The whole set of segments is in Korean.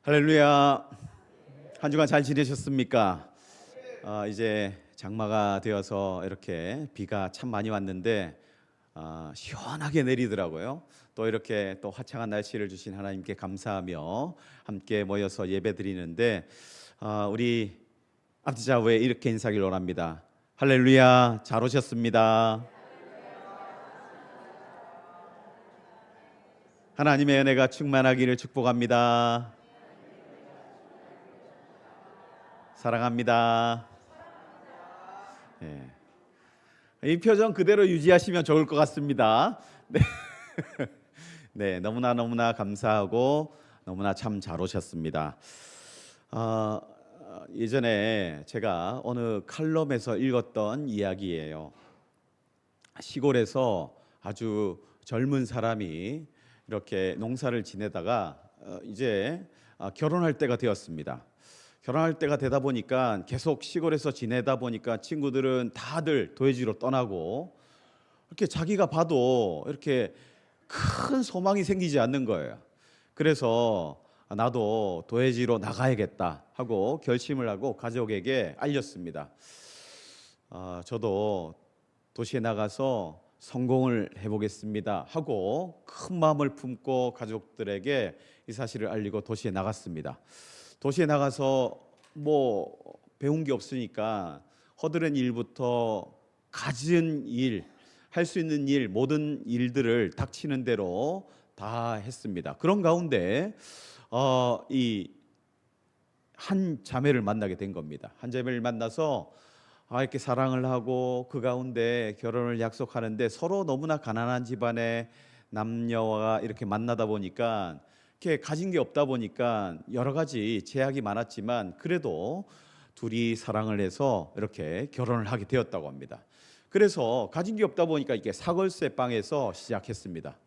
할렐루야. 한 주간 잘 지내셨습니까? 이제 장마가 되어서 이렇게 비가 참 많이 왔는데 시원하게 내리더라고요. 또 이렇게 또 화창한 날씨를 주신 하나님께 감사하며 함께 모여서 예배 드리는데 우리 앞뒤좌우에 이렇게 인사하기를 원합니다. 할렐루야. 잘 오셨습니다. 하나님의 은혜가 충만하기를 축복합니다. 사랑합니다. 네. 이 표정 그대로 유지하시면 좋을 것 같습니다. 네, 네, 너무나 감사하고 너무나 참 잘 오셨습니다. 예전에 제가 어느 칼럼에서 읽었던 이야기예요. 시골에서 아주 젊은 사람이 이렇게 농사를 지내다가 이제 결혼할 때가 되었습니다. 결혼할 때가 되다 보니까 계속 시골에서 지내다 보니까 친구들은 다들 도해지로 떠나고 이렇게 자기가 봐도 이렇게 큰 소망이 생기지 않는 거예요. 그래서 나도 도해지로 나가야겠다 하고 결심을 하고 가족에게 알렸습니다. 저도 도시에 나가서 성공을 해보겠습니다 하고 큰 마음을 품고 가족들에게 이 사실을 알리고 도시에 나갔습니다. 도시에 나가서 뭐 배운 게 없으니까 허드렛 일부터 갖은 일, 할 수 있는 일, 모든 일들을 닥치는 대로 다 했습니다. 그런 가운데 이 한 자매를 만나게 된 겁니다. 한 자매를 만나서 이렇게 사랑을 하고 그 가운데 결혼을 약속하는데 서로 너무나 가난한 집안의 남녀가 이렇게 만나다 보니까 이렇게 가진 게 없다 보니까 여러 가지 제약이 많았지만 그래도 둘이 사랑을 해서 이렇게 결혼을 하게 되었다고 합니다. 그래서 가진 게 없다 보니까 이렇게 사걸세 방에서 시작했습니다.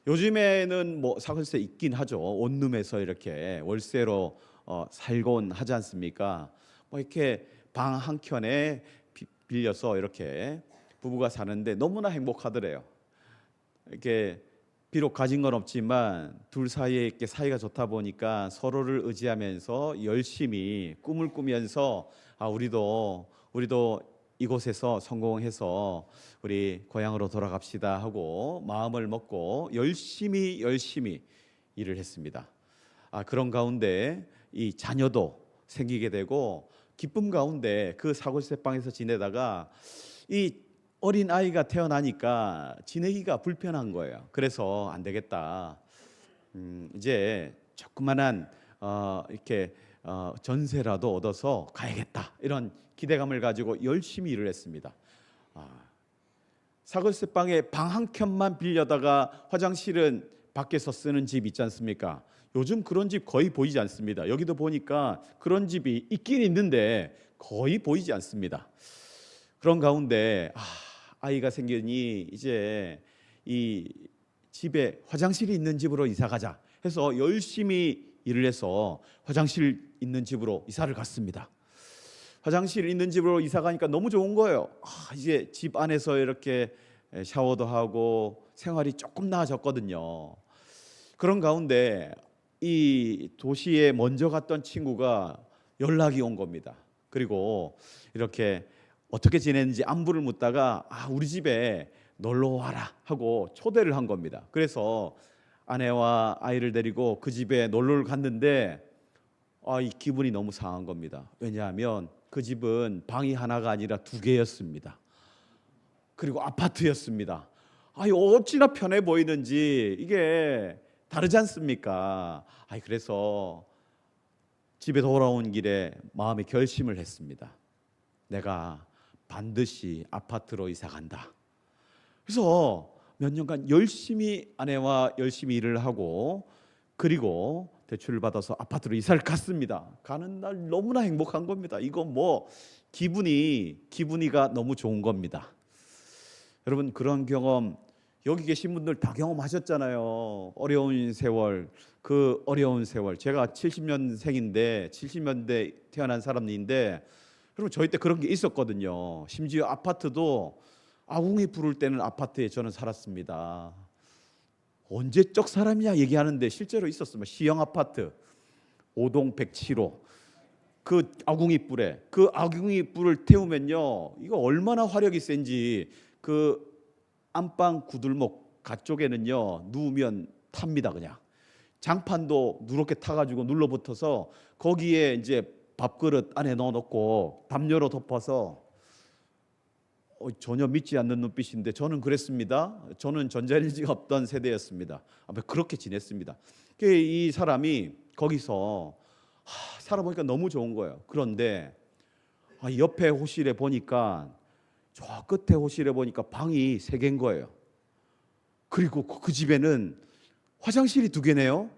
요즘에는 뭐 사걸세 있긴 하죠. 원룸에서 이렇게 월세로 살곤 하지 않습니까? 뭐 이렇게 방 한 켠에 빌려서 이렇게 부부가 사는데 너무나 행복하더래요. 이렇게 비록 가진 건 없지만 둘 사이에 이렇게 사이가 좋다 보니까 서로를 의지하면서 열심히 꿈을 꾸면서 우리도 이곳에서 성공해서 우리 고향으로 돌아갑시다 하고 마음을 먹고 열심히 일을 했습니다. 그런 가운데 이 자녀도 생기게 되고 기쁨 가운데 그 사골세방에서 지내다가 이 어린 아이가 태어나니까 지내기가 불편한 거예요. 그래서 안 되겠다. 이제 조그만한 이렇게 전세라도 얻어서 가야겠다. 이런 기대감을 가지고 열심히 일을 했습니다. 사골세방에 방 한 켠만 빌려다가 화장실은 밖에서 쓰는 집 있지 않습니까? 요즘 그런 집 거의 보이지 않습니다. 여기도 보니까 그런 집이 있긴 있는데 거의 보이지 않습니다. 그런 가운데 아이가 생기니 이제 이 집에 화장실이 있는 집으로 이사 가자 해서 열심히 일을 해서 화장실 있는 집으로 이사를 갔습니다. 화장실 있는 집으로 이사 가니까 너무 좋은 거예요. 이제 집 안에서 이렇게 샤워도 하고 생활이 조금 나아졌거든요. 그런 가운데 이 도시에 먼저 갔던 친구가 연락이 온 겁니다. 그리고 이렇게 어떻게 지냈는지 안부를 묻다가 우리 집에 놀러 와라 하고 초대를 한 겁니다. 그래서 아내와 아이를 데리고 그 집에 놀러를 갔는데 이 기분이 너무 상한 겁니다. 왜냐하면 그 집은 방이 하나가 아니라 두 개였습니다. 그리고 아파트였습니다. 어찌나 편해 보이는지 이게 다르지 않습니까? 그래서 집에 돌아온 길에 마음의 결심을 했습니다. 내가 반드시 아파트로 이사 간다. 그래서 몇 년간 열심히 아내와 열심히 일을 하고 그리고 대출을 받아서 아파트로 이사를 갔습니다. 가는 날 너무나 행복한 겁니다. 이거 뭐 기분이가 너무 좋은 겁니다. 여러분 그런 경험 여기 계신 분들 다 경험하셨잖아요. 어려운 세월, 그 어려운 세월. 제가 70년생인데 70년대 태어난 사람인데 여러분 저희 때 그런 게 있었거든요. 심지어 아파트도 아궁이 부를 때는 아파트에 저는 살았습니다. 언제적 사람이냐 얘기하는데 실제로 있었습니다. 시형 아파트. 오동 107호 그 아궁이 뿔에 그 아궁이 뿔을 태우면요, 이거 얼마나 화력이 센지 그 안방 구들목 가쪽에는요 누우면 탑니다. 그냥 장판도 누렇게 타가지고 눌러붙어서 거기에 이제 밥그릇 안에 넣어놓고 담요로 덮어서 전혀 믿지 않는 눈빛인데 저는 그랬습니다. 저는 전자레인지가 없던 세대였습니다. 그렇게 지냈습니다. 이 사람이 거기서 살아보니까 너무 좋은 거예요. 그런데 옆에 호실에 보니까 저 끝에 호실에 보니까 방이 3개인 거예요. 그리고 그 집에는 화장실이 2개네요.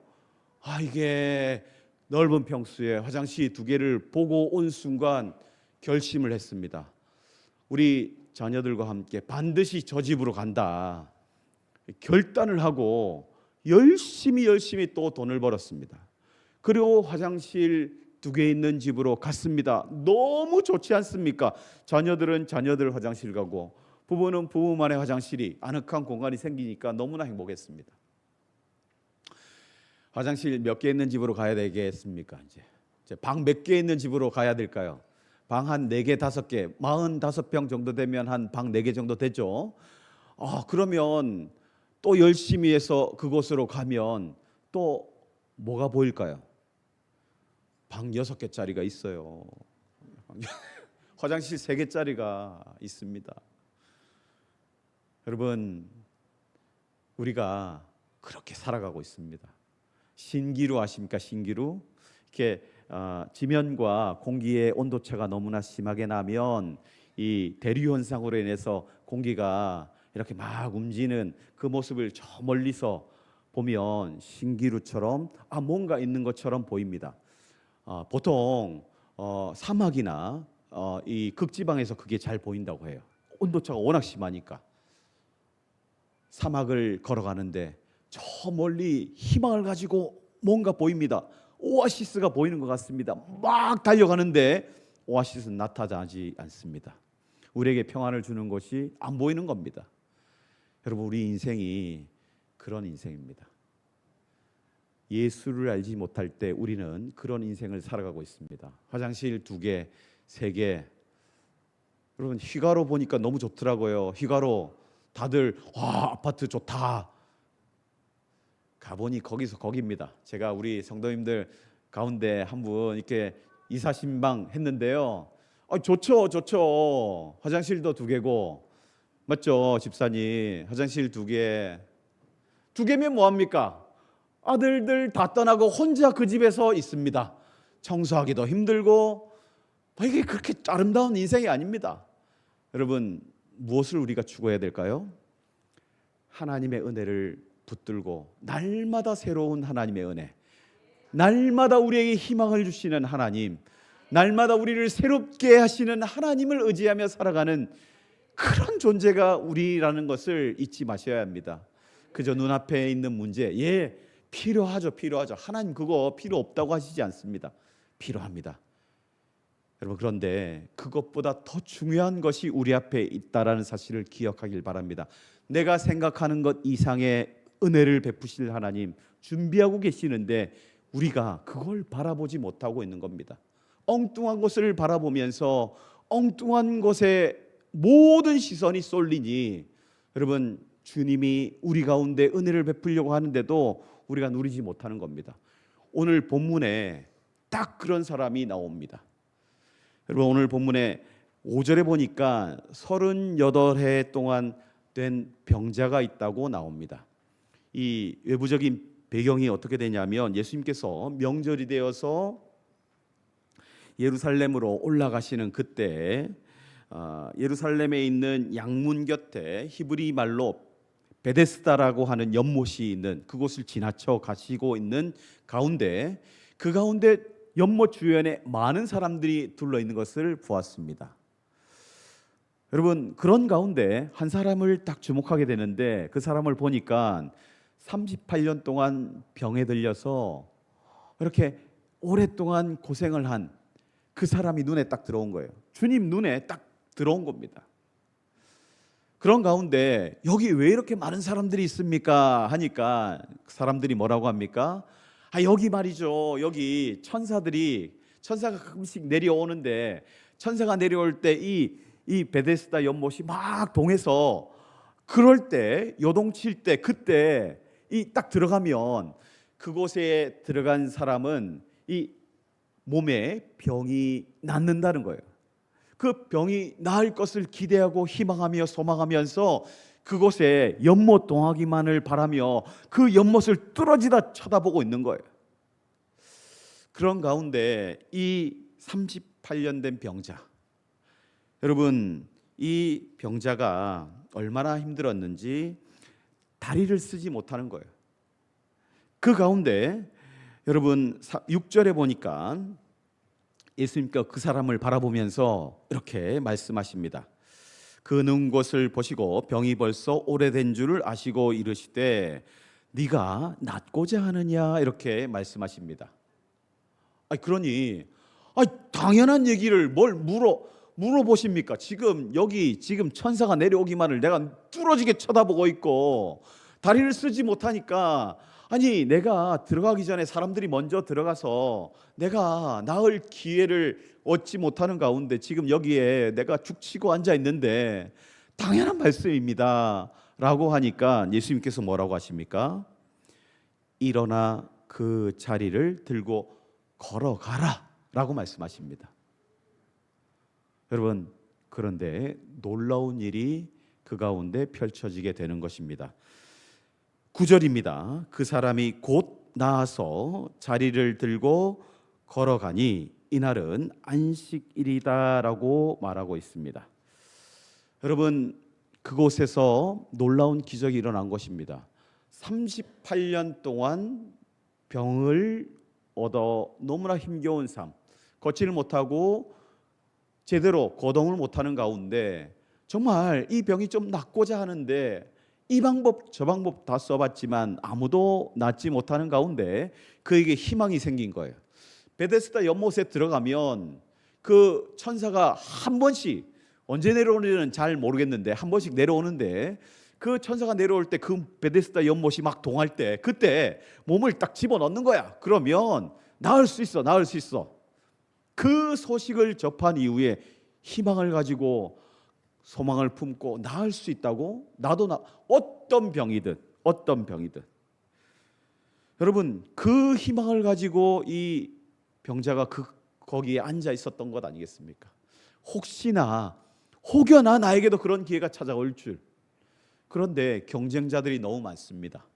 이게 넓은 평수에 화장실이 2개를 보고 온 순간 결심을 했습니다. 우리 자녀들과 함께 반드시 저 집으로 간다. 결단을 하고 열심히 또 돈을 벌었습니다. 그리고 화장실 2개 있는 집으로 갔습니다. 너무 좋지 않습니까? 자녀들은 자녀들 화장실 가고 부부는 부부만의 화장실이 아늑한 공간이 생기니까 너무나 행복했습니다. 화장실 몇 개 있는 집으로 가야 되겠습니까? 이제 방 몇 개 있는 집으로 가야 될까요? 방 한 4개, 5개, 45평 정도 되면 한 방 4개 정도 되죠. 그러면 또 열심히 해서 그곳으로 가면 또 뭐가 보일까요? 방 6개짜리가 있어요. 화장실 3개짜리가 있습니다. 여러분, 우리가 그렇게 살아가고 있습니다. 신기루 아십니까? 신기루? 이렇게 지면과 공기의 온도차가 너무나 심하게 나면 이 대류 현상으로 인해서 공기가 이렇게 막 움직이는 그 모습을 저 멀리서 보면 신기루처럼 뭔가 있는 것처럼 보입니다. 보통 사막이나 이 극지방에서 그게 잘 보인다고 해요. 온도차가 워낙 심하니까. 사막을 걸어가는데 저 멀리 희망을 가지고 뭔가 보입니다. 오아시스가 보이는 것 같습니다. 막 달려가는데 오아시스는 나타나지 않습니다. 우리에게 평안을 주는 것이 안 보이는 겁니다. 여러분, 우리 인생이 그런 인생입니다. 예수를 알지 못할 때 우리는 그런 인생을 살아가고 있습니다. 화장실 2개, 3개. 여러분, 휘가로 보니까 너무 좋더라고요. 휘가로 다들 아파트 좋다. 가보니 거기서 거기입니다. 제가 우리 성도님들 가운데 한 분 이렇게 이사 신방 했는데요. 좋죠. 화장실도 2개고 맞죠, 집사님? 화장실 2개. 2개면 뭐합니까? 아들들 다 떠나고 혼자 그 집에서 있습니다. 청소하기도 힘들고 이게 그렇게 아름다운 인생이 아닙니다. 여러분, 무엇을 우리가 추구해야 될까요? 하나님의 은혜를 붙들고 날마다 새로운 하나님의 은혜, 날마다 우리에게 희망을 주시는 하나님, 날마다 우리를 새롭게 하시는 하나님을 의지하며 살아가는 그런 존재가 우리라는 것을 잊지 마셔야 합니다. 그저 눈앞에 있는 문제, 필요하죠. 하나님 그거 필요 없다고 하시지 않습니다. 필요합니다. 여러분, 그런데 그것보다 더 중요한 것이 우리 앞에 있다라는 사실을 기억하길 바랍니다. 내가 생각하는 것 이상의 은혜를 베푸실 하나님 준비하고 계시는데 우리가 그걸 바라보지 못하고 있는 겁니다. 엉뚱한 것을 바라보면서 엉뚱한 것에 모든 시선이 쏠리니 여러분, 주님이 우리 가운데 은혜를 베풀려고 하는데도 우리가 누리지 못하는 겁니다. 오늘 본문에 딱 그런 사람이 나옵니다. 여러분, 오늘 본문에 5절에 보니까 38해 동안 된 병자가 있다고 나옵니다. 이 외부적인 배경이 어떻게 되냐면 예수님께서 명절이 되어서 예루살렘으로 올라가시는 그때 예루살렘에 있는 양문 곁에 히브리 말로 베데스다라고 하는 연못이 있는 그곳을 지나쳐 가시고 있는 가운데 그 가운데 연못 주변에 많은 사람들이 둘러 있는 것을 보았습니다. 여러분, 그런 가운데 한 사람을 딱 주목하게 되는데 그 사람을 보니까 38년 동안 병에 들려서 이렇게 오랫동안 고생을 한 그 사람이 눈에 딱 들어온 거예요. 주님 눈에 딱 들어온 겁니다. 그런 가운데 여기 왜 이렇게 많은 사람들이 있습니까? 하니까 사람들이 뭐라고 합니까? 여기 말이죠. 여기 천사가 가끔씩 내려오는데, 천사가 내려올 때 이 베데스다 연못이 막 동해서, 그럴 때 요동칠 때, 그때 이 딱 들어가면 그곳에 들어간 사람은 이 몸에 병이 낫는다는 거예요. 그 병이 나을 것을 기대하고 희망하며 소망하면서 그곳에 연못 동하기만을 바라며 그 연못을 뚫어지다 쳐다보고 있는 거예요. 그런 가운데 이 38년 된 병자, 여러분, 이 병자가 얼마나 힘들었는지 다리를 쓰지 못하는 거예요. 그 가운데 여러분 6절에 보니까 예수님께서 그 사람을 바라보면서 이렇게 말씀하십니다. 그 누운 것을 보시고 병이 벌써 오래된 줄을 아시고 이르시되 네가 낫고자 하느냐, 이렇게 말씀하십니다. 그러니 당연한 얘기를 뭘 물어보십니까? 지금 천사가 내려오기만을 내가 뚫어지게 쳐다보고 있고 다리를 쓰지 못하니까, 내가 들어가기 전에 사람들이 먼저 들어가서 내가 나을 기회를 얻지 못하는 가운데 지금 여기에 내가 죽치고 앉아 있는데 당연한 말씀입니다 라고 하니까 예수님께서 뭐라고 하십니까? 일어나 그 자리를 들고 걸어가라 라고 말씀하십니다. 여러분, 그런데 놀라운 일이 그 가운데 펼쳐지게 되는 것입니다. 9절입니다. 그 사람이 곧 나아서 자리를 들고 걸어가니 이날은 안식일이다 라고 말하고 있습니다. 여러분, 그곳에서 놀라운 기적이 일어난 것입니다. 38년 동안 병을 얻어 너무나 힘겨운 삶, 걷지를 못하고 제대로 거동을 못하는 가운데 정말 이 병이 좀 낫고자 하는데 이 방법 저 방법 다 써봤지만 아무도 낫지 못하는 가운데 그에게 희망이 생긴 거예요. 베데스다 연못에 들어가면 그 천사가 한 번씩, 언제 내려오는지는 잘 모르겠는데 한 번씩 내려오는데, 그 천사가 내려올 때 그 베데스다 연못이 막 동할 때 그때 몸을 딱 집어넣는 거야. 그러면 나을 수 있어. 그 소식을 접한 이후에 희망을 가지고 소망을 품고 나을 수 있다고. 어떤 병이든 여러분, 그 희망을 가지고 이 병자가 거기에 앉아 있었던 것 아니겠습니까? 혹여나 나에게도 그런 기회가 찾아올 줄. 그런데 경쟁자들이 너무 많습니다.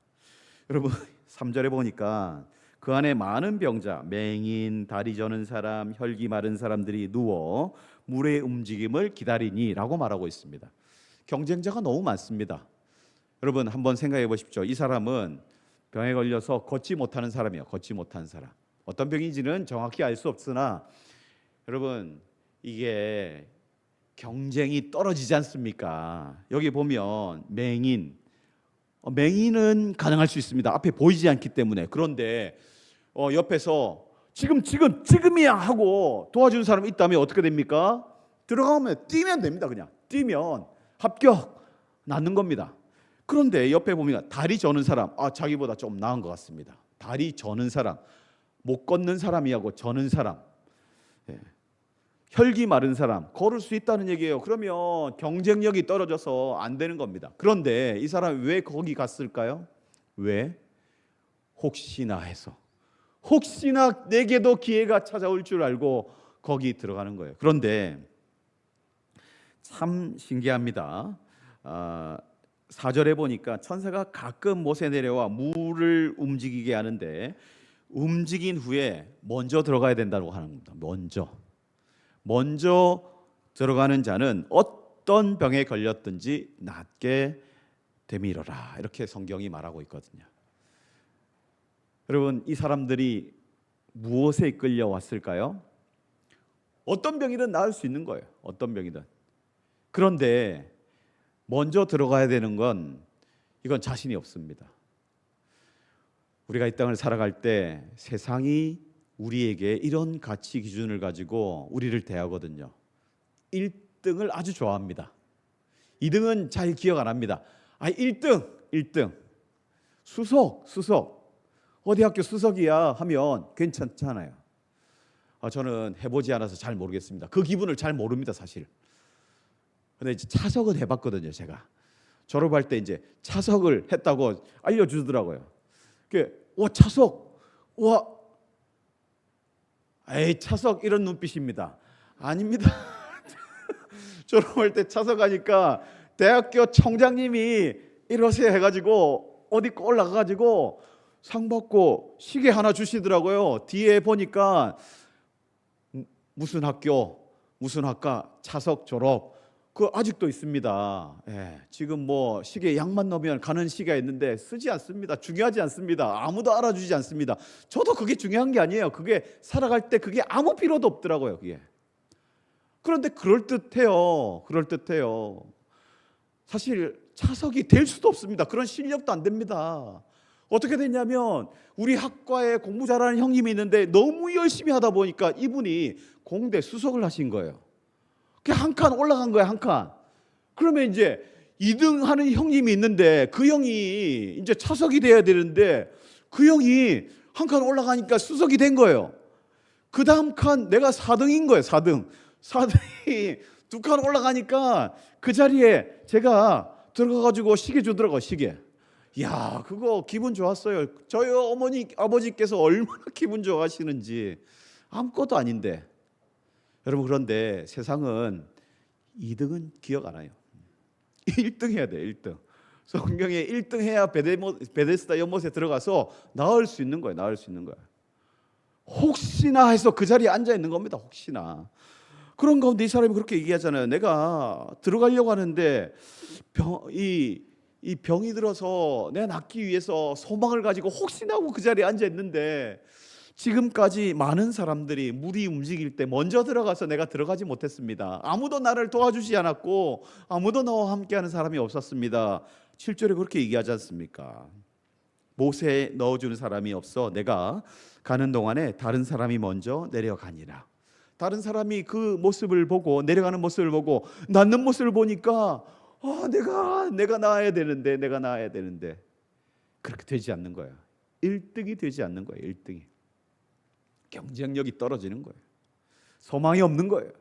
여러분, 3절에 보니까 그 안에 많은 병자, 맹인, 다리 저는 사람, 혈기 마른 사람들이 누워 물의 움직임을 기다리니 라고 말하고 있습니다. 경쟁자가 너무 많습니다. 여러분, 한번 생각해 보십시오. 이 사람은 병에 걸려서 걷지 못하는 사람이에요. 걷지 못한 사람. 어떤 병인지는 정확히 알 수 없으나 여러분, 이게 경쟁이 떨어지지 않습니까? 여기 보면 맹인은 가능할 수 있습니다. 앞에 보이지 않기 때문에. 그런데 옆에서 지금이야 하고 도와주는 사람이 있다면 어떻게 됩니까? 들어가면 뛰면 됩니다. 그냥 뛰면 합격, 낫는 겁니다. 그런데 옆에 보면 다리 저는 사람, 자기보다 좀 나은 것 같습니다. 다리 저는 사람, 못 걷는 사람이하고 저는 사람, 혈기 마른 사람, 걸을 수 있다는 얘기예요. 그러면 경쟁력이 떨어져서 안 되는 겁니다. 그런데 이 사람이 왜 거기 갔을까요? 왜? 혹시나 해서, 혹시나 내게도 기회가 찾아올 줄 알고 거기 들어가는 거예요. 그런데 참 신기합니다. 4절에 보니까 천사가 가끔 못에 내려와 물을 움직이게 하는데 움직인 후에 먼저 들어가야 된다고 하는 겁니다. 먼저 들어가는 자는 어떤 병에 걸렸든지 낫게 되미러라, 이렇게 성경이 말하고 있거든요. 여러분, 이 사람들이 무엇에 이끌려 왔을까요? 어떤 병이든 나을 수 있는 거예요. 어떤 병이든. 그런데 먼저 들어가야 되는 건, 이건 자신이 없습니다. 우리가 이 땅을 살아갈 때 세상이 우리에게 이런 가치 기준을 가지고 우리를 대하거든요. 1등을 아주 좋아합니다. 2등은 잘 기억 안 합니다. 1등, 수석. 어디 학교 수석이야 하면 괜찮잖아요. 저는 해보지 않아서 잘 모르겠습니다. 그 기분을 잘 모릅니다, 사실. 근데 이제 차석은 해봤거든요, 제가. 졸업할 때 이제 차석을 했다고 알려주더라고요. 와, 차석, 와, 에이, 차석 이런 눈빛입니다. 아닙니다. 졸업할 때 차석하니까 대학교 총장님이 이러세요 해가지고 어디 올라가가지고 상 받고 시계 하나 주시더라고요. 뒤에 보니까 무슨 학교, 무슨 학과, 차석 졸업, 그 아직도 있습니다. 예, 지금 뭐 시계 양만 넣으면 가는 시계가 있는데 쓰지 않습니다. 중요하지 않습니다. 아무도 알아주지 않습니다. 저도 그게 중요한 게 아니에요. 그게 살아갈 때 그게 아무 필요도 없더라고요. 그게. 그런데 그럴듯해요. 그럴듯해요. 사실 차석이 될 수도 없습니다. 그런 실력도 안 됩니다. 어떻게 됐냐면 우리 학과에 공부 잘하는 형님이 있는데 너무 열심히 하다 보니까 이분이 공대 수석을 하신 거예요. 한 칸 올라간 거예요, 한 칸. 그러면 이제 2등 하는 형님이 있는데 그 형이 이제 차석이 돼야 되는데 그 형이 한 칸 올라가니까 수석이 된 거예요. 그 다음 칸 내가 4등인 거예요, 4등. 4등이 2칸 올라가니까 그 자리에 제가 들어가가지고 시계 주더라고요, 시계. 이야, 그거 기분 좋았어요. 저희 어머니, 아버지께서 얼마나 기분 좋아하시는지. 아무것도 아닌데. 여러분, 그런데 세상은 2등은 기억 안 나요. 1등 해야 돼요, 1등. 성경에 1등 해야 베데스다 연못에 들어가서 나을 수 있는 거예요, 나을 수 있는 거예요. 혹시나 해서 그 자리에 앉아 있는 겁니다, 혹시나. 그런 가운데 이 사람이 그렇게 얘기하잖아요. 내가 들어가려고 하는데 이 병이 들어서 내가 낫기 위해서 소망을 가지고 혹시나 하고 그 자리에 앉아 있는데 지금까지 많은 사람들이 물이 움직일 때 먼저 들어가서 내가 들어가지 못했습니다. 아무도 나를 도와주지 않았고 아무도 나와 함께하는 사람이 없었습니다. 7절에 그렇게 얘기하지 않습니까? 못에 넣어주는 사람이 없어 내가 가는 동안에 다른 사람이 먼저 내려가니라. 다른 사람이 그 모습을 보고, 내려가는 모습을 보고 낫는 모습을 보니까 내가 나아야 되는데, 내가 나아야 되는데 그렇게 되지 않는 거예요. 1등이 되지 않는 거예요. 1등이. 경쟁력이 떨어지는 거예요. 소망이 없는 거예요.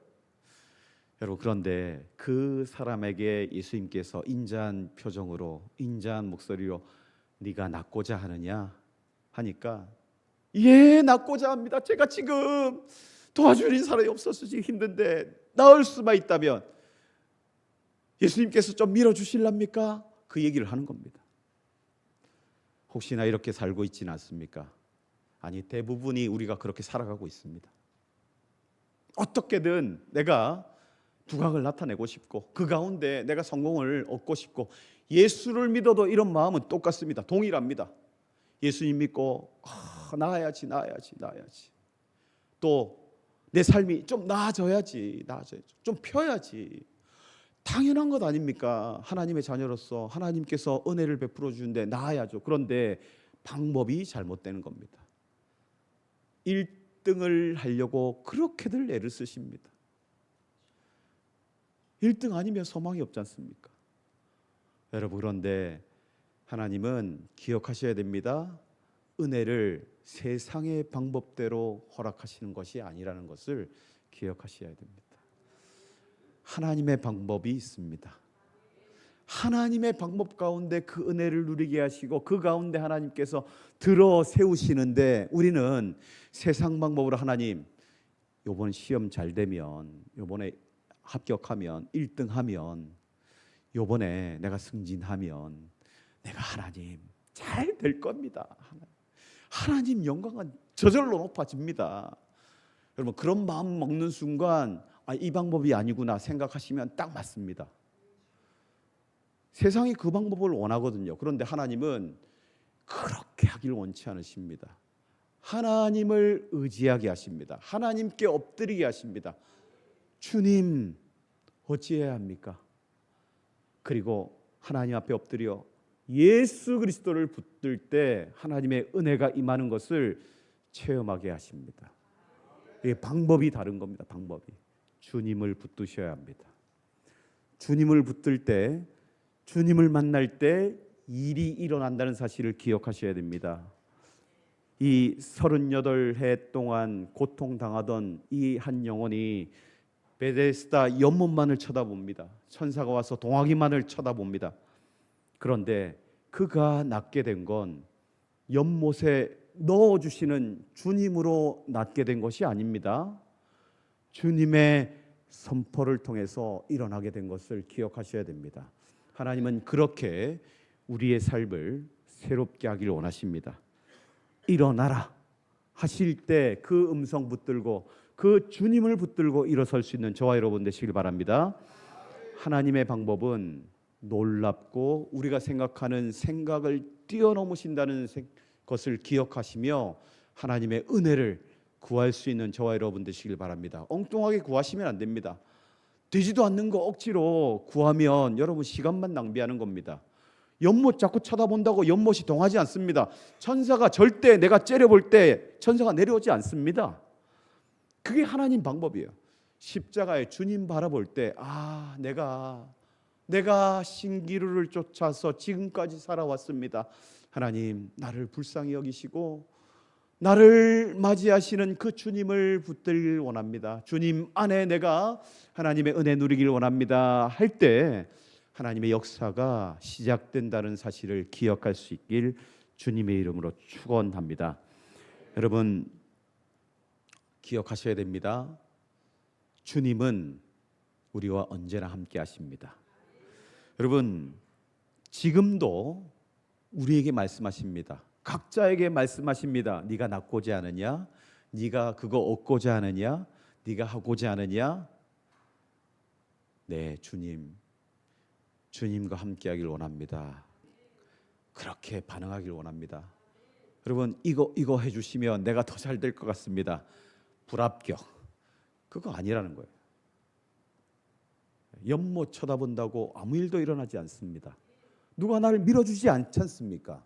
여러분, 그런데 그 사람에게 예수님께서 인자한 표정으로, 인자한 목소리로 네가 낫고자 하느냐 하니까 예, 낫고자 합니다. 제가 지금 도와주는 사람이 없어서 지금 힘든데 나을 수만 있다면 예수님께서 좀 밀어주실랍니까? 그 얘기를 하는 겁니다. 혹시나 이렇게 살고 있지는 않습니까? 아니, 대부분이 우리가 그렇게 살아가고 있습니다. 어떻게든 내가 두각을 나타내고 싶고 그 가운데 내가 성공을 얻고 싶고, 예수를 믿어도 이런 마음은 똑같습니다. 동일합니다. 예수님 믿고 나아야지, 또 내 삶이 좀 나아져야지, 좀 펴야지. 당연한 것 아닙니까? 하나님의 자녀로서 하나님께서 은혜를 베풀어 주는데 나아야죠. 그런데 방법이 잘못되는 겁니다. 1등을 하려고 그렇게들 애를 쓰십니다. 1등 아니면 소망이 없지 않습니까? 여러분, 그런데 하나님은 기억하셔야 됩니다. 은혜를 세상의 방법대로 허락하시는 것이 아니라는 것을 기억하셔야 됩니다. 하나님의 방법이 있습니다. 하나님의 방법 가운데 그 은혜를 누리게 하시고 그 가운데 하나님께서 들어 세우시는데, 우리는 세상 방법으로 하나님 요번 시험 잘 되면, 요번에 합격하면, 1등 하면, 요번에 내가 승진하면 내가 하나님 잘 될 겁니다. 하나님 영광은 저절로 높아집니다. 여러분, 그런 마음 먹는 순간 이 방법이 아니구나 생각하시면 딱 맞습니다. 세상이 그 방법을 원하거든요. 그런데 하나님은 그렇게 하길 원치 않으십니다. 하나님을 의지하게 하십니다. 하나님께 엎드리게 하십니다. 주님, 어찌해야 합니까? 그리고 하나님 앞에 엎드려 예수 그리스도를 붙들 때 하나님의 은혜가 임하는 것을 체험하게 하십니다. 이 방법이 다른 겁니다. 방법이. 주님을 붙드셔야 합니다. 주님을 붙들 때, 주님을 만날 때 일이 일어난다는 사실을 기억하셔야 됩니다. 이 38해 동안 고통당하던 이 한 영혼이 베데스다 연못만을 쳐다봅니다. 천사가 와서 동화기만을 쳐다봅니다. 그런데 그가 낫게 된 건 연못에 넣어주시는 주님으로 낫게 된 것이 아닙니다. 주님의 선포를 통해서 일어나게 된 것을 기억하셔야 됩니다. 하나님은 그렇게 우리의 삶을 새롭게 하기를 원하십니다. 일어나라 하실 때 그 음성 붙들고 그 주님을 붙들고 일어설 수 있는 저와 여러분 되시길 바랍니다. 하나님의 방법은 놀랍고 우리가 생각하는 생각을 뛰어넘으신다는 것을 기억하시며 하나님의 은혜를 구할 수 있는 저와 여러분 되시길 바랍니다. 엉뚱하게 구하시면 안 됩니다. 되지도 않는 거 억지로 구하면 여러분 시간만 낭비하는 겁니다. 연못 자꾸 쳐다본다고 연못이 동하지 않습니다. 천사가 절대 내가 째려볼 때 천사가 내려오지 않습니다. 그게 하나님 방법이에요. 십자가에 주님 바라볼 때 내가 신기루를 쫓아서 지금까지 살아왔습니다. 하나님 나를 불쌍히 여기시고 나를 맞이하시는 그 주님을 붙들길 원합니다. 주님 안에 내가 하나님의 은혜 누리길 원합니다 할 때 하나님의 역사가 시작된다는 사실을 기억할 수 있길 주님의 이름으로 축원합니다. 여러분 기억하셔야 됩니다. 주님은 우리와 언제나 함께 하십니다. 여러분 지금도 우리에게 말씀하십니다. 각자에게 말씀하십니다. 네가 낳고자 하느냐? 네가 그거 얻고자 하느냐? 네가 하고자 하느냐? 네, 주님과 함께하길 원합니다. 그렇게 반응하길 원합니다. 여러분 이거 해주시면 내가 더 잘 될 것 같습니다. 불합격. 그거 아니라는 거예요. 연못 쳐다본다고 아무 일도 일어나지 않습니다. 누가 나를 밀어주지 않지 않습니까?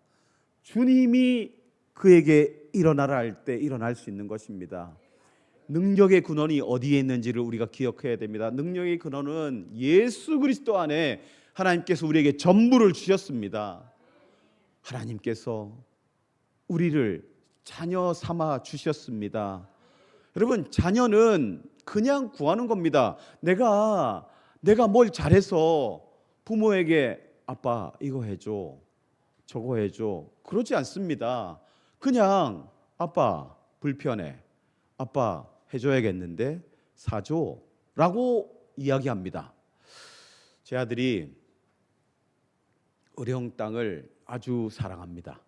주님이 그에게 일어나라 할 때 일어날 수 있는 것입니다. 능력의 근원이 어디에 있는지를 우리가 기억해야 됩니다. 능력의 근원은 예수 그리스도 안에 하나님께서 우리에게 전부를 주셨습니다. 하나님께서 우리를 자녀 삼아 주셨습니다. 여러분 자녀는 그냥 구하는 겁니다. 내가 뭘 잘해서 부모에게 아빠 이거 해줘 저거 해줘 그러지 않습니다. 그냥 아빠 불편해 아빠 해줘야겠는데 사줘 라고 이야기합니다. 제 아들이 어려운 땅을 아주 사랑합니다.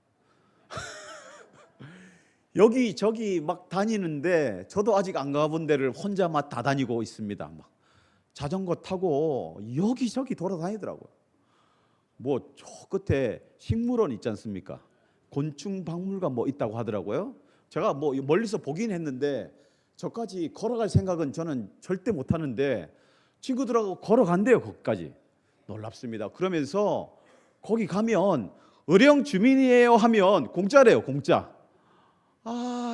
여기저기 막 다니는데 저도 아직 안 가본 데를 혼자 막 다 다니고 있습니다. 막 자전거 타고 여기저기 돌아다니더라고요. 뭐 저 끝에 식물원 있지 않습니까? 곤충박물관 뭐 있다고 하더라고요. 제가 뭐 멀리서 보긴 했는데 저까지 걸어갈 생각은 저는 절대 못 하는데 친구들하고 걸어간대요. 거기까지. 놀랍습니다. 그러면서 거기 가면 의령 주민이에요 하면 공짜래요. 공짜.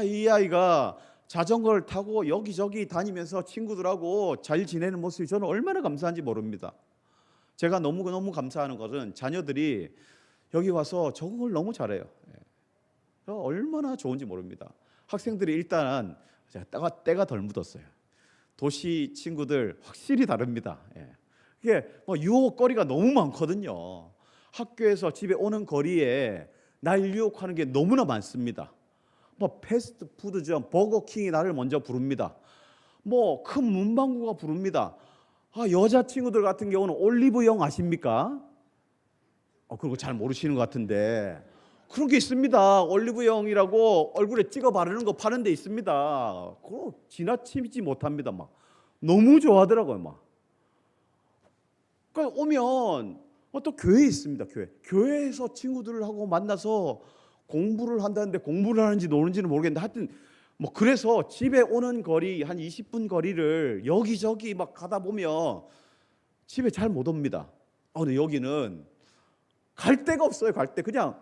이 아이가 자전거를 타고 여기저기 다니면서 친구들하고 잘 지내는 모습이 저는 얼마나 감사한지 모릅니다. 제가 너무 감사하는 것은 자녀들이 여기 와서 적응을 너무 잘해요. 얼마나 좋은지 모릅니다. 학생들이 일단 때가 덜 묻었어요. 도시 친구들 확실히 다릅니다. 이게 뭐 유혹거리가 너무 많거든요. 학교에서 집에 오는 거리에 날 유혹하는 게 너무나 많습니다. 뭐 패스트푸드점 버거킹이 나를 먼저 부릅니다. 뭐 큰 문방구가 부릅니다. 여자 친구들 같은 경우는 올리브영 아십니까? 그리고 잘 모르시는 것 같은데 그런 게 있습니다. 올리브영이라고 얼굴에 찍어 바르는 거 파는 데 있습니다. 그거 지나치지 못합니다. 막 너무 좋아하더라고요. 막 그러니까 오면 또 교회에 있습니다. 교회에서 친구들하고 만나서 공부를 한다는데 공부를 하는지 노는지는 모르겠는데 하여튼 뭐 그래서 집에 오는 거리 한 20분 거리를 여기저기 막 가다 보면 집에 잘 못 옵니다. 근데 여기는 갈 데가 없어요. 갈 데 그냥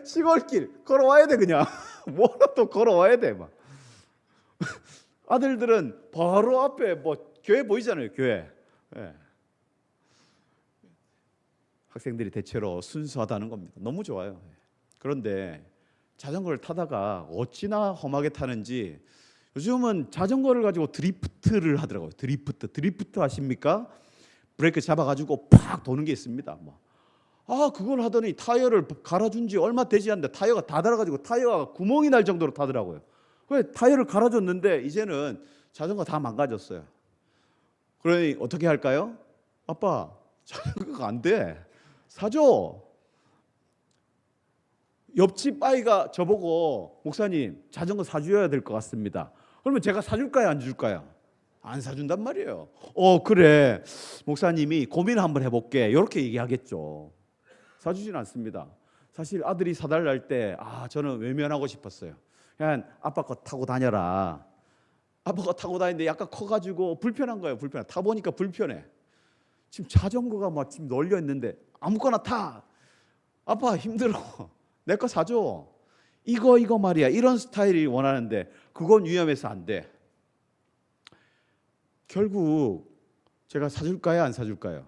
시골길 걸어와야 돼. 그냥 뭐라도 걸어와야 돼. 막 아들들은 바로 앞에 뭐 교회 보이잖아요. 교회. 학생들이 대체로 순수하다는 겁니다. 너무 좋아요. 그런데 자전거를 타다가 어찌나 험하게 타는지 요즘은 자전거를 가지고 드리프트를 하더라고요. 드리프트 아십니까? 브레이크 잡아가지고 팍 도는 게 있습니다. 그걸 하더니 타이어를 갈아준 지 얼마 되지 않는데 타이어가 다 달아가지고 타이어가 구멍이 날 정도로 타더라고요. 그래서 타이어를 갈아줬는데 이제는 자전거 다 망가졌어요. 그러니 어떻게 할까요? 아빠, 자전거가 안 돼. 사줘. 옆집 아이가 저보고 목사님 자전거 사줘야 될 것 같습니다. 그러면 제가 사줄까요, 안 줄까요? 안 사준단 말이에요. 그래. 목사님이 고민 한번 해볼게. 이렇게 얘기하겠죠. 사주진 않습니다. 사실 아들이 사달라 할 때 저는 외면하고 싶었어요. 그냥 아빠 거 타고 다녀라. 아빠가 타고 다니는데 약간 커가지고 불편한 거예요. 타보니까 불편해. 지금 자전거가 막 지금 널려 있는데 아무거나 타. 아빠 힘들어. 내 거 사줘. 이거 말이야. 이런 스타일이 원하는데 그건 위험해서 안 돼. 결국 제가 사줄까요, 안 사줄까요?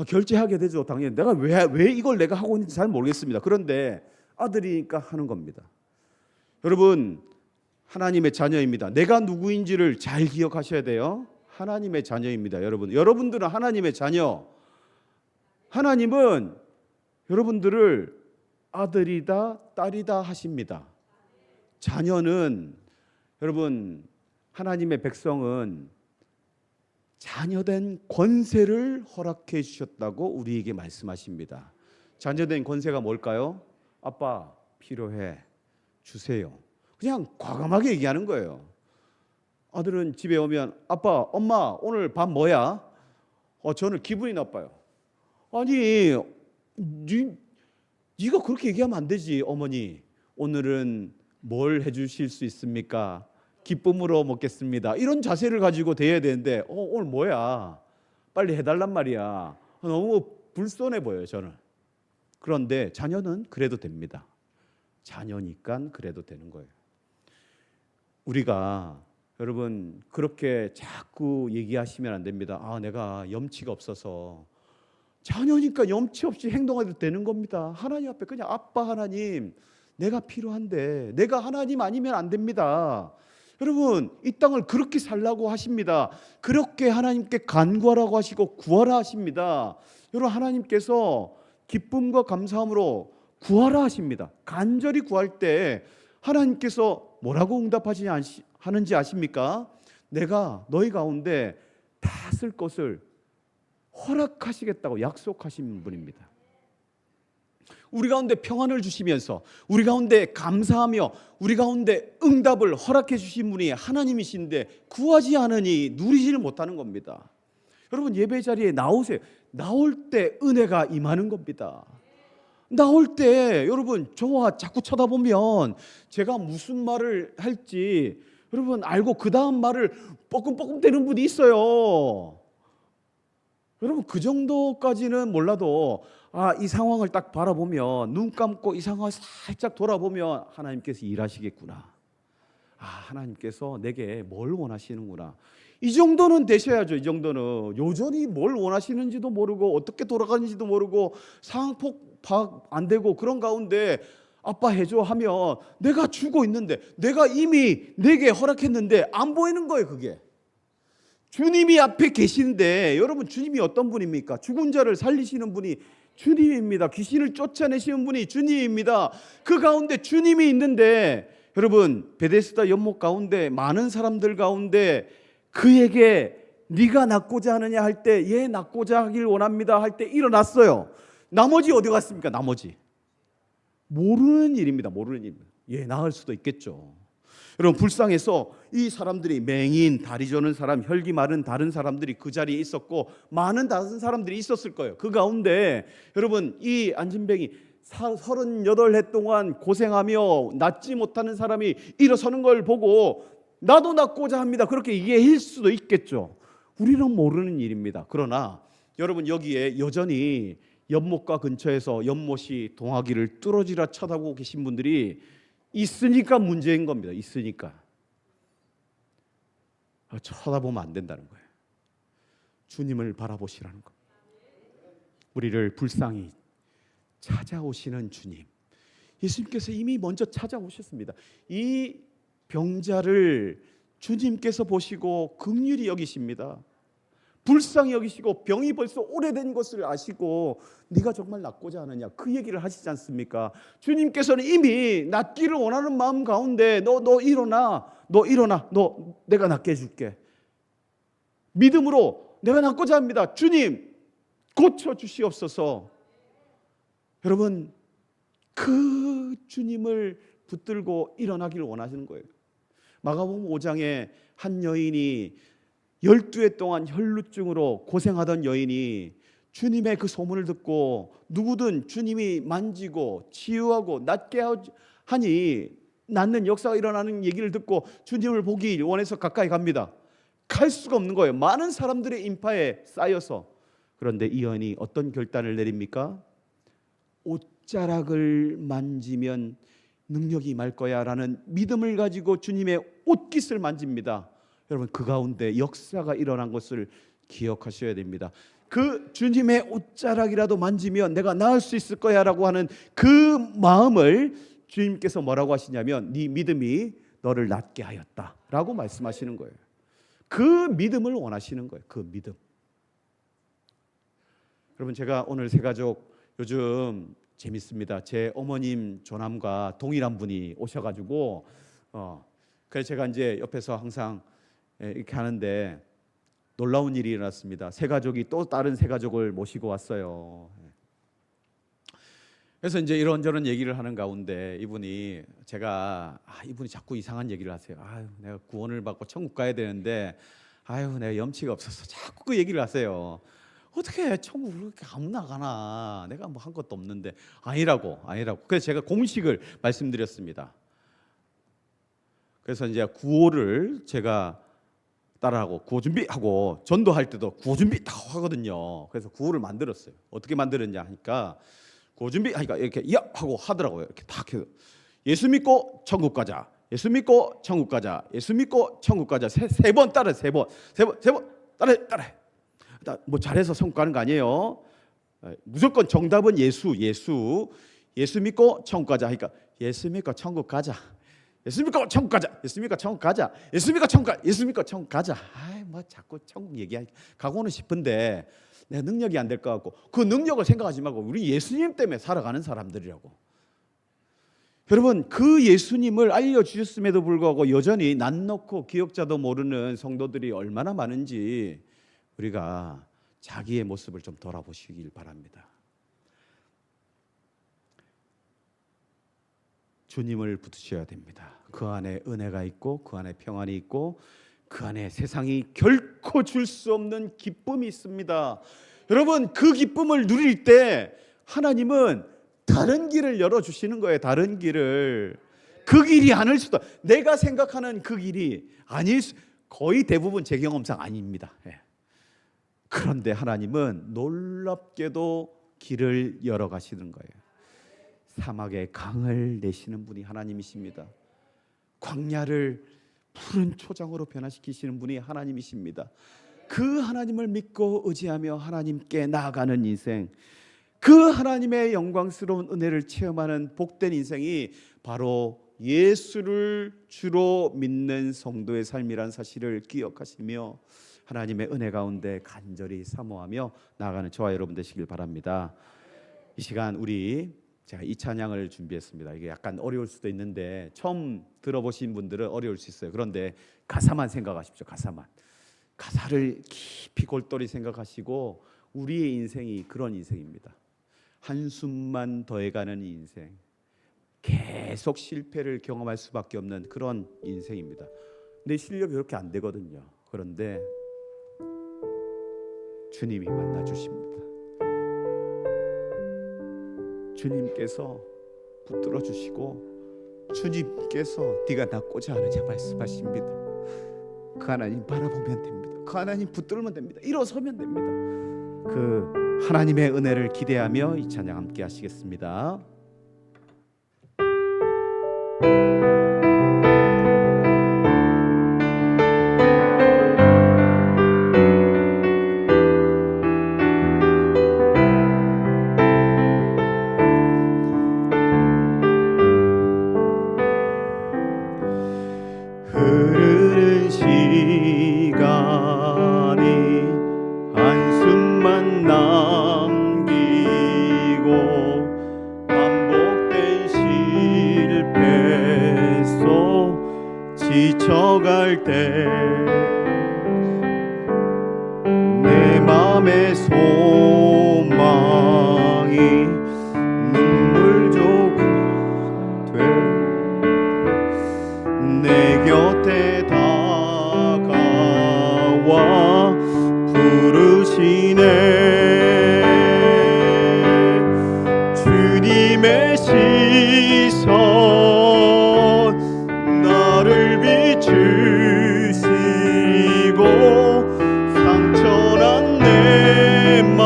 결제하게 되죠. 당연히 내가 왜 이걸 내가 하고 있는지 잘 모르겠습니다. 그런데 아들이니까 하는 겁니다. 여러분, 하나님의 자녀입니다. 내가 누구인지를 잘 기억하셔야 돼요. 하나님의 자녀입니다. 여러분들은 하나님의 자녀. 하나님은 여러분들을 아들이다 딸이다 하십니다. 자녀는 여러분, 하나님의 백성은 자녀된 권세를 허락해 주셨다고 우리에게 말씀하십니다. 자녀된 권세가 뭘까요? 아빠 필요해 주세요. 그냥 과감하게 얘기하는 거예요. 아들은 집에 오면 아빠, 엄마 오늘 밥 뭐야? 저는 기분이 나빠요. 아니, 네가 그렇게 얘기하면 안 되지. 어머니, 오늘은 뭘 해주실 수 있습니까? 기쁨으로 먹겠습니다. 이런 자세를 가지고 대해야 되는데 오늘 뭐야? 빨리 해달란 말이야. 너무 불손해 보여요, 저는. 그런데 자녀는 그래도 됩니다. 자녀니까 그래도 되는 거예요. 우리가 여러분 그렇게 자꾸 얘기하시면 안 됩니다. 내가 염치가 없어서. 자녀니까 염치 없이 행동해도 되는 겁니다. 하나님 앞에 그냥 아빠 하나님, 내가 필요한데 내가 하나님 아니면 안 됩니다. 여러분, 이 땅을 그렇게 살라고 하십니다. 그렇게 하나님께 간구하라고 하시고 구하라 하십니다. 여러분, 하나님께서 기쁨과 감사함으로 구하라 하십니다. 간절히 구할 때 하나님께서 뭐라고 하는지 아십니까? 내가 너희 가운데 다 쓸 것을 허락하시겠다고 약속하신 분입니다. 우리 가운데 평안을 주시면서 우리 가운데 감사하며 우리 가운데 응답을 허락해 주신 분이 하나님이신데 구하지 않으니 누리지를 못하는 겁니다. 여러분, 예배 자리에 나오세요. 나올 때 은혜가 임하는 겁니다. 나올 때 여러분 저와 자꾸 쳐다보면 제가 무슨 말을 할지 여러분 알고 그 다음 말을 뻐끔뻐끔 대는 분이 있어요. 여러분, 그 정도까지는 몰라도 이 상황을 딱 바라보면 눈 감고 이 상황을 살짝 돌아보면 하나님께서 일하시겠구나. 하나님께서 내게 뭘 원하시는구나. 이 정도는 되셔야죠. 이 정도는. 여전히 뭘 원하시는지도 모르고 어떻게 돌아가는지도 모르고 상황 파악 안 되고 그런 가운데 아빠 해줘 하면 내가 주고 있는데 내가 이미 내게 허락했는데 안 보이는 거예요. 그게 주님이 앞에 계신데, 여러분 주님이 어떤 분입니까? 죽은 자를 살리시는 분이 주님입니다. 귀신을 쫓아내시는 분이 주님입니다. 그 가운데 주님이 있는데 여러분, 베데스다 연못 가운데 많은 사람들 가운데 그에게 네가 낫고자 하느냐 할 때 예 낫고자 하길 원합니다 할 때 일어났어요. 나머지 어디 갔습니까? 나머지 모르는 일입니다. 모르는 일. 예 나을 수도 있겠죠. 여러분, 불쌍해서 이 사람들이 맹인, 다리 저는 사람, 혈기 마른 다른 사람들이 그 자리에 있었고 많은 다른 사람들이 있었을 거예요. 그 가운데 여러분, 이 안진뱅이 38해 동안 고생하며 낫지 못하는 사람이 일어서는 걸 보고 나도 낫고자 합니다. 그렇게 얘기할 수도 있겠죠. 우리는 모르는 일입니다. 그러나 여러분, 여기에 여전히 연못가 근처에서 연못이 동하기를 뚫어지라 쳐다보고 계신 분들이 있으니까 문제인 겁니다. 있으니까. 쳐다보면 안 된다는 거예요. 주님을 바라보시라는 겁니다. 우리를 불쌍히 찾아오시는 주님, 예수님께서 이미 먼저 찾아오셨습니다. 이 병자를 주님께서 보시고 긍휼히 여기십니다. 불쌍히 여기시고 병이 벌써 오래된 것을 아시고 네가 정말 낫고자 하느냐 그 얘기를 하시지 않습니까? 주님께서는 이미 낫기를 원하는 마음 가운데 너 일어나 너 내가 낫게 해줄게. 믿음으로 내가 낫고자 합니다. 주님 고쳐주시옵소서. 여러분 그 주님을 붙들고 일어나기를 원하시는 거예요. 마가복음 5장에 한 여인이 12해 동안 혈루증으로 고생하던 여인이 주님의 그 소문을 듣고 누구든 주님이 만지고 치유하고 낫게 하니 낫는 역사가 일어나는 얘기를 듣고 주님을 보기 원해서 가까이 갑니다. 갈 수가 없는 거예요. 많은 사람들의 인파에 쌓여서. 그런데 이 여인이 어떤 결단을 내립니까? 옷자락을 만지면 능력이 임할 거야 라는 믿음을 가지고 주님의 옷깃을 만집니다. 여러분 그 가운데 역사가 일어난 것을 기억하셔야 됩니다. 그 주님의 옷자락이라도 만지면 내가 나을 수 있을 거야 라고 하는 그 마음을 주님께서 뭐라고 하시냐면 네 믿음이 너를 낫게 하였다 라고 말씀하시는 거예요. 그 믿음을 원하시는 거예요. 그 믿음. 여러분 제가 오늘 새가족 요즘 재밌습니다. 제 어머님 조남과 동일한 분이 오셔가지고 그래서 제가 이제 옆에서 항상 이렇게 하는데 놀라운 일이 일어났습니다. 새가족이 또 다른 새가족을 모시고 왔어요. 그래서 이제 이런저런 얘기를 하는 가운데 이분이 이분이 자꾸 이상한 얘기를 하세요. 내가 구원을 받고 천국 가야 되는데 내가 염치가 없어서 자꾸 그 얘기를 하세요. 어떻게 천국을 그렇게 아무나 가나? 내가 뭐 한 것도 없는데. 아니라고. 그래서 제가 공식을 말씀드렸습니다. 그래서 이제 구호를 제가 따라하고 구호 준비하고 전도할 때도 구호 준비 다 하거든요. 그래서 구호를 만들었어요. 어떻게 만들었냐 하니까 구호 준비 하니까 이렇게 야 하고 하더라고요. 이렇게 딱 해서 예수 믿고 천국 가자. 예수 믿고 천국 가자. 예수 믿고 천국 가자. 세 번 따라 세 번 따라. 뭐 잘해서 천국 가는 거 아니에요. 무조건 정답은 예수 믿고 천국 가자. 그러니까 예수 믿고 천국 가자. 예수 믿고 천국 가자. 예수 믿고 천국 가자. 예수 믿고 천국 가자. 예수 믿고 천국 가자. 뭐 자꾸 천국 얘기하니까 가고는 싶은데 내 능력이 안 될 것 같고 그 능력을 생각하지 말고 우리 예수님 때문에 살아가는 사람들이라고. 여러분 그 예수님을 알려주셨음에도 불구하고 여전히 난 놓고 기억자도 모르는 성도들이 얼마나 많은지 우리가 자기의 모습을 좀 돌아보시길 바랍니다. 주님을 붙으셔야 됩니다. 그 안에 은혜가 있고 그 안에 평안이 있고 그 안에 세상이 결코 줄 수 없는 기쁨이 있습니다. 여러분 그 기쁨을 누릴 때 하나님은 다른 길을 열어주시는 거예요. 다른 길을. 그 길이 아닐 수도, 내가 생각하는 그 길이 아닐 수, 거의 대부분 제 경험상 아닙니다. 그런데 하나님은 놀랍게도 길을 열어가시는 거예요. 사막에 강을 내시는 분이 하나님이십니다. 광야를 푸른 초장으로 변화시키시는 분이 하나님이십니다. 그 하나님을 믿고 의지하며 하나님께 나아가는 인생, 그 하나님의 영광스러운 은혜를 체험하는 복된 인생이 바로 예수를 주로 믿는 성도의 삶이란 사실을 기억하시며 하나님의 은혜 가운데 간절히 사모하며 나아가는 저와 여러분 되시길 바랍니다. 이 시간 제가 이 찬양을 준비했습니다. 이게 약간 어려울 수도 있는데 처음 들어보신 분들은 어려울 수 있어요. 그런데 가사만 생각하십시오. 가사를 깊이 골똘히 생각하시고 우리의 인생이 그런 인생입니다. 한숨만 더해가는 인생, 계속 실패를 경험할 수밖에 없는 그런 인생입니다. 내 실력이 그렇게 안 되거든요. 그런데 주님이 만나주십니다. 주님께서 붙들어 주시고 주님께서 네가 낫고자 하느냐 말씀하십니다. 그 하나님 바라보면 됩니다. 그 하나님 붙들면 됩니다. 일어서면 됩니다. 그 하나님의 은혜를 기대하며 이 찬양 함께 하시겠습니다. 때 내 맘의 소망이 눈물 조금 돼 내 곁에 다가와 부르시네. 주님의 시선 나를 비추시고 상처난 내 맘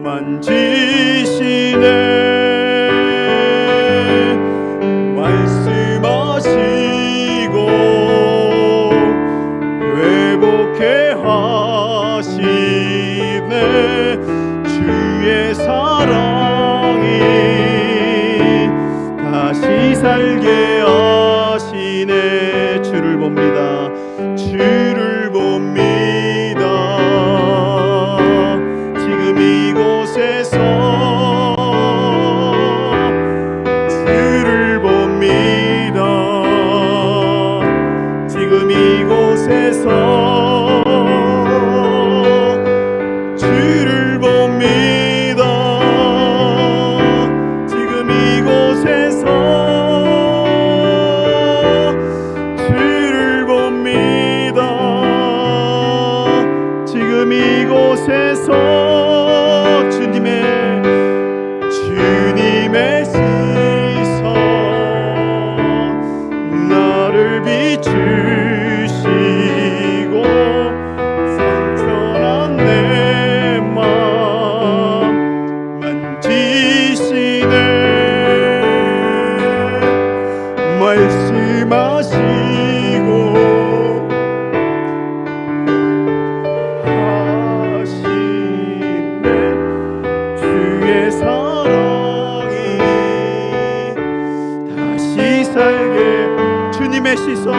만지시네. 말씀하시고 회복해 하시네. 주의 사랑이 다시 살게 하시네. 주를 봅니다. 주를 봅니다. 지금 이곳에서 주를 봅니다. 지금 이곳에서 주를 봅니다. 지금 이곳에서 주를 봅니다. 지금 이곳에서 주님의 시선 나를 비추시고 상처난 내 맘 만지시네. 말씀하시고 하시네. 주의 사랑이 다시 살게. 주님의 시선